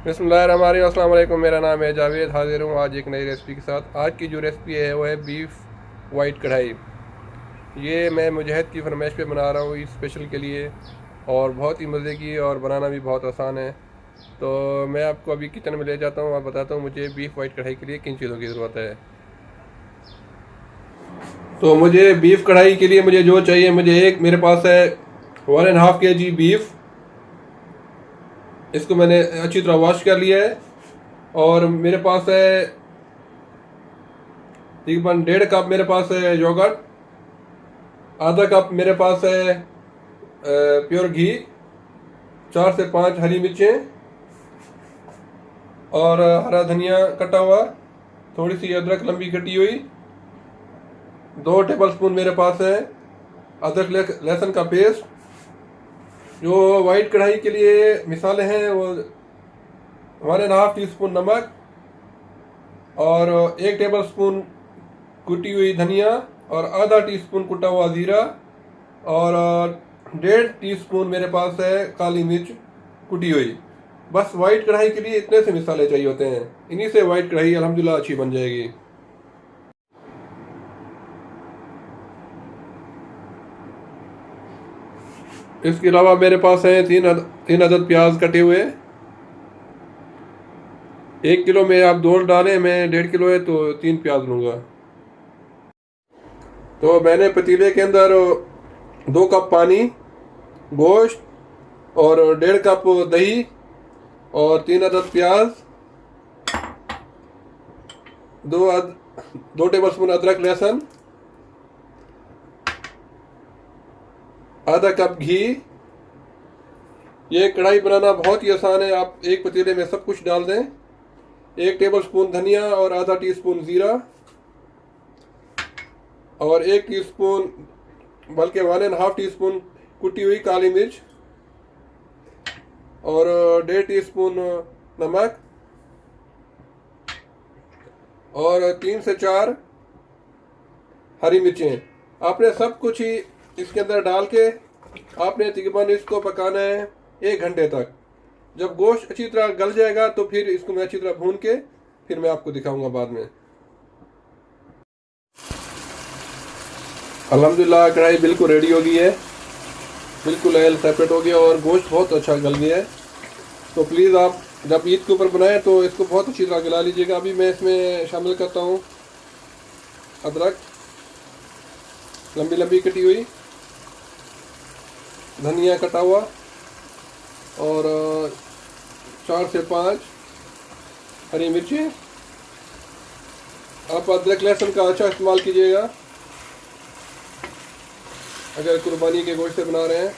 बिस्मिल्लाहिर्रहमानिर्रहीम। अस्सलाम वालेकुम। मेरा नाम है जावेद, हाजिर हूँ आज एक नई रेसिपी के साथ। आज की जो रेसिपी है वो है बीफ वाइट कढ़ाई। ये मैं मुजहद की फरमाइश पे बना रहा हूँ इस स्पेशल के लिए, और बहुत ही मज़े की और बनाना भी बहुत आसान है। तो मैं आपको अभी किचन में ले जाता हूँ और बताता हूँ मुझे बीफ वाइट कढ़ाई के लिए किन चीज़ों की ज़रूरत है। तो मुझे बीफ कढ़ाई के लिए मुझे जो चाहिए, मेरे पास है 1.5 kg बीफ। इसको मैंने अच्छी तरह वॉश कर लिया है। और मेरे पास है तकरीबन 1.5 कप मेरे पास है योगर्ट। आधा कप मेरे पास है प्योर घी। 4 से 5 हरी मिर्चें और हरा धनिया कटा हुआ। थोड़ी सी अदरक लंबी कटी हुई। 2 टेबलस्पून मेरे पास है अदरक लहसुन का पेस्ट। जो वाइट कढ़ाई के लिए मिसाले हैं वो 1.5 टीस्पून नमक और 1 टेबलस्पून कुटी हुई धनिया और आधा टीस्पून कुटा हुआ ज़ीरा और 1.5 टीस्पून मेरे पास है काली मिर्च कुटी हुई। बस वाइट कढ़ाई के लिए इतने से मसाले चाहिए होते हैं। इन्हीं से वाइट कढ़ाई अल्हम्दुलिल्लाह अच्छी बन जाएगी। इसके अलावा मेरे पास है 3 अदद प्याज कटे हुए। 1 किलो में आप 2 डालें, मैं 1.5 किलो है तो 3 प्याज लूँगा। तो मैंने पतीले के अंदर 2 कप पानी, गोश्त और 1.5 कप दही और 3 अदद प्याज, 2 टेबलस्पून अदरक लहसुन, आधा कप घी। ये कढ़ाई बनाना बहुत ही आसान है। आप एक पतीले में सब कुछ डाल दें। 1 टेबलस्पून धनिया और आधा टीस्पून ज़ीरा और 1 टीस्पून बल्कि 1.5 टीस्पून कुटी हुई काली मिर्च और 1.5 टीस्पून नमक और 3 से 4 हरी मिर्चें। आपने सब कुछ ही इसके अंदर डाल के आपने तकरीबन इसको पकाना है 1 घंटे तक। जब गोश्त अच्छी तरह गल जाएगा तो फिर इसको मैं अच्छी तरह भून के फिर मैं आपको दिखाऊंगा बाद में। अल्हम्दुलिल्लाह कढ़ाई बिल्कुल रेडी हो गई है, बिल्कुल ऑयल सेपरेट हो गया और गोश्त बहुत अच्छा गल गया है। तो प्लीज़ आप जब ईद के ऊपर बनाएं तो इसको बहुत अच्छी तरह गला लीजिएगा। अभी मैं इसमें शामिल करता हूँ अदरक लंबी लंबी कटी हुई, धनिया कटा हुआ और 4 से 5 हरी मिर्ची। आप अदरक लहसुन का अच्छा इस्तेमाल कीजिएगा। अगर कुर्बानी के गोश्त से बना रहे हैं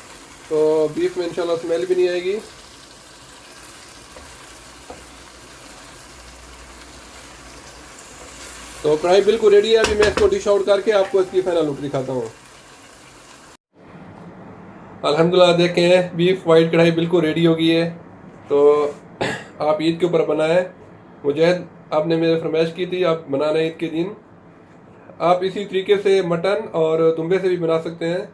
तो बीफ में इंशाल्लाह स्मेल भी नहीं आएगी। तो कढ़ाई बिल्कुल रेडी है। अभी मैं इसको डिश आउट करके आपको इसकी फाइनल लुक दिखाता हूँ। अल्हम्दुलिल्लाह देखें बीफ वाइट कढ़ाई बिल्कुल रेडी हो गई है। तो आप ईद के ऊपर बनाएं। मुजहद आपने मेरे फरमाइश की थी, आप बनाना ईद के दिन। आप इसी तरीके से मटन और दुम्बे से भी बना सकते हैं।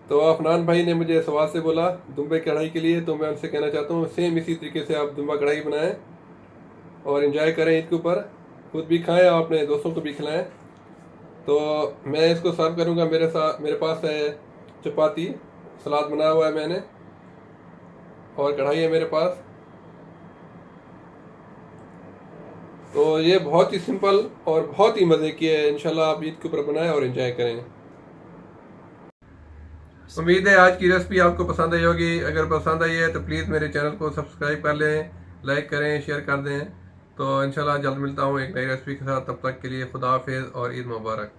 तो अफनान भाई ने मुझे सवाल से बोला दुम्बे कढ़ाई के लिए, तो मैं उनसे कहना चाहता हूँ सेम इसी तरीके से आप दुम्बा कढ़ाई बनाएं और एंजॉय करें ईद के ऊपर। खुद भी खाएं और अपने दोस्तों को भी खिलाएं। तो मैं इसको सर्व करूँगा। मेरे पास है चपाती, सलाद बनाया हुआ है मैंने और कढ़ाई है मेरे पास। तो ये बहुत ही सिंपल और बहुत ही मज़े की है। इंशाल्लाह आप ईद के ऊपर बनाएं और एंजॉय करें। उम्मीद है आज की रेसिपी आपको पसंद आई होगी। अगर पसंद आई है तो प्लीज़ मेरे चैनल को सब्सक्राइब कर लें, लाइक करें, शेयर कर दें। तो इंशाल्लाह जल्द मिलता हूँ एक नई रेसिपी के साथ। तब तक के लिए खुदा हाफिज़ और ईद मुबारक।